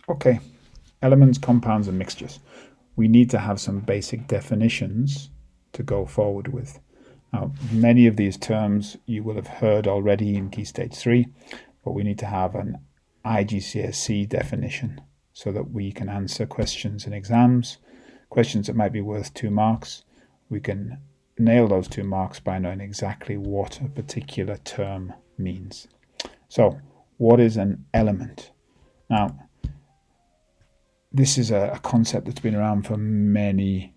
Okay, elements, compounds, and mixtures. We need to have some basic definitions to go forward with. Now, many of these terms you will have heard already in Key Stage 3, but we need to have an IGCSE definition so that we can answer questions in exams, questions that might be worth 2 marks. We can nail those 2 marks by knowing exactly what a particular term means. So, what is an element? Now, this is a concept that's been around for many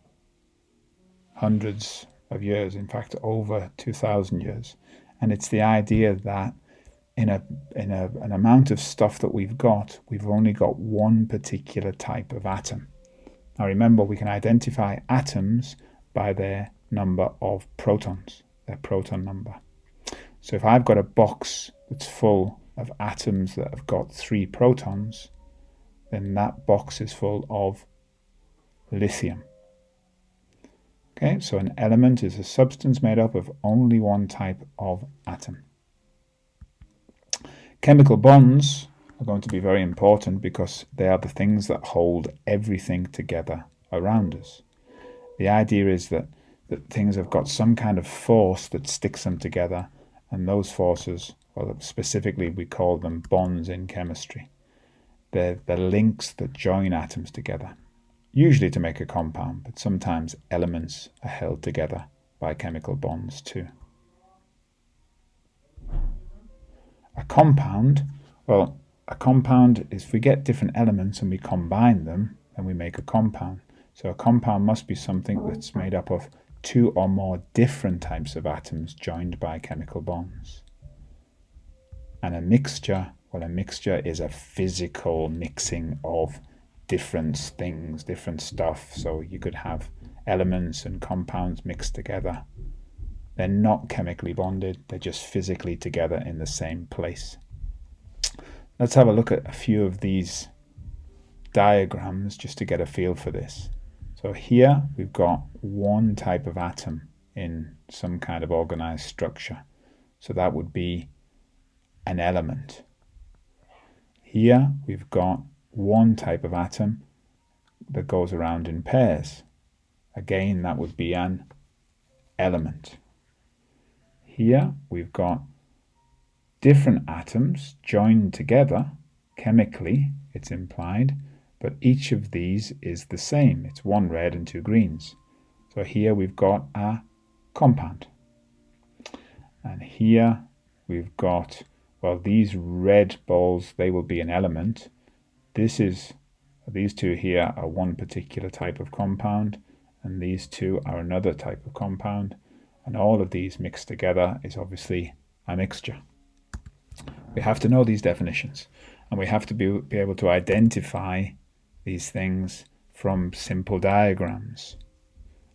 hundreds of years, in fact, over 2,000 years. And it's the idea that in an amount of stuff that we've only got one particular type of atom. Now remember, we can identify atoms by their number of protons, their proton number. So if I've got a box that's full of atoms that have got 3 protons, then that box is full of lithium. Okay, so an element is a substance made up of only one type of atom. Chemical bonds are going to be very important because they are the things that hold everything together around us. The idea is that things have got some kind of force that sticks them together, and those forces, well, specifically we call them bonds in chemistry. They're the links that join atoms together, usually to make a compound, but sometimes elements are held together by chemical bonds too. A compound, well, a compound is if we get different elements and we combine them, then we make a compound. So a compound must be something that's made up of 2 or more different types of atoms joined by chemical bonds. And a mixture, well, a mixture is a physical mixing of different things, different stuff. So you could have elements and compounds mixed together. They're not chemically bonded, they're just physically together in the same place. Let's have a look at a few of these diagrams just to get a feel for this. So here we've got one type of atom in some kind of organized structure. So that would be an element. Here we've got one type of atom that goes around in pairs. Again, that would be an element. Here we've got different atoms joined together, chemically it's implied, but each of these is the same. It's 1 red and 2 greens. So here we've got a compound. And here we've got, well, these red balls, they will be an element. These 2 here are one particular type of compound, and these 2 are another type of compound. And all of these mixed together is obviously a mixture. We have to know these definitions, and we have to be able to identify these things from simple diagrams.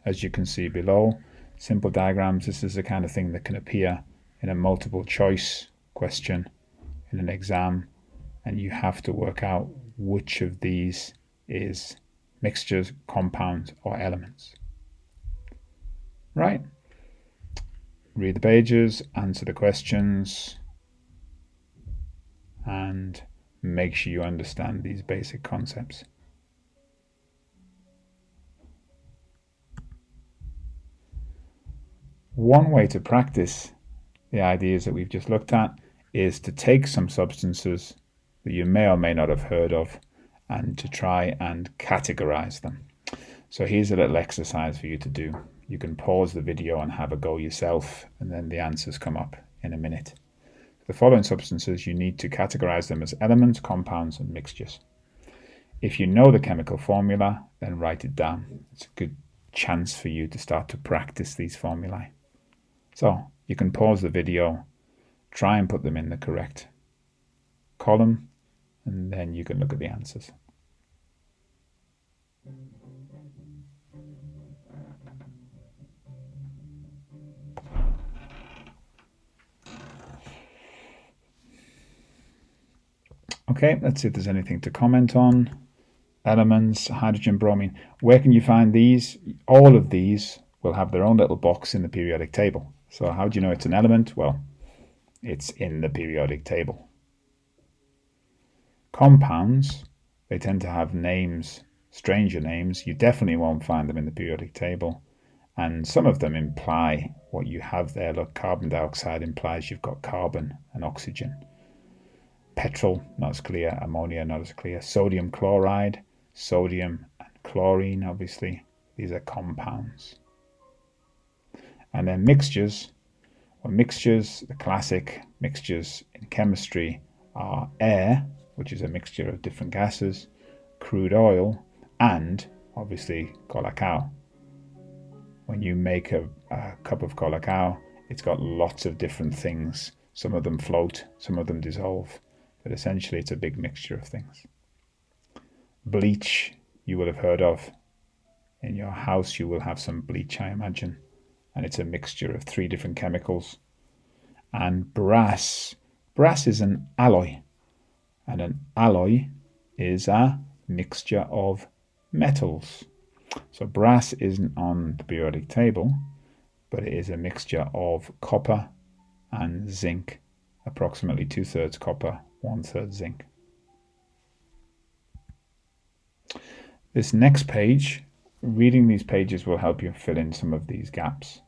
As you can see below, simple diagrams, this is the kind of thing that can appear in a multiple choice question in an exam, and you have to work out which of these is mixtures, compounds, or elements. Right? Read the pages, answer the questions, and make sure you understand these basic concepts. One way to practice the ideas that we've just looked at is to take some substances that you may or may not have heard of and to try and categorize them. So here's a little exercise for you to do. You can pause the video and have a go yourself, and then the answers come up in a minute. The following substances, you need to categorize them as elements, compounds, and mixtures. If you know the chemical formula, then write it down. It's a good chance for you to start to practice these formulae. So you can pause the video, try and put them in the correct column, and then you can look at the answers. Okay, let's see if there's anything to comment on. Elements, hydrogen, bromine. Where can you find these? All of these will have their own little box in the periodic table. So how do you know it's an element? Well, it's in the periodic table. Compounds They tend to have names, stranger names. You definitely won't find them in the periodic table. And some of them imply what you have there. Look, carbon dioxide implies you've got carbon and oxygen. Petrol, not as clear. Ammonia, not as clear. Sodium chloride, sodium and chlorine, obviously. These are compounds. And then mixtures. Well, mixtures, the classic mixtures in chemistry are air, which is a mixture of different gases, crude oil, and obviously colacao. When you make a cup of colacao, it's got lots of different things. Some of them float, some of them dissolve, but essentially it's a big mixture of things. Bleach, you will have heard of. In your house, you will have some bleach, I imagine, and it's a mixture of 3 different chemicals. And brass is an alloy, and an alloy is a mixture of metals. So brass isn't on the periodic table, but it is a mixture of copper and zinc, approximately 2/3 copper, 1/3 zinc. This next page, reading these pages will help you fill in some of these gaps.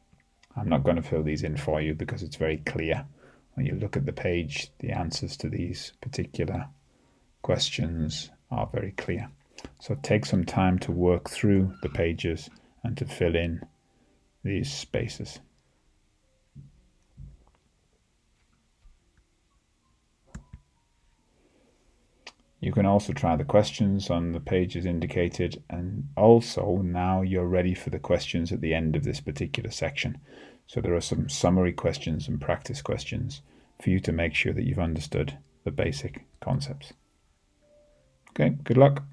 I'm not going to fill these in for you because it's very clear. When you look at the page, the answers to these particular questions are very clear. So take some time to work through the pages and to fill in these spaces. You can also try the questions on the pages indicated, and also now you're ready for the questions at the end of this particular section. So there are some summary questions and practice questions for you to make sure that you've understood the basic concepts. Okay, good luck.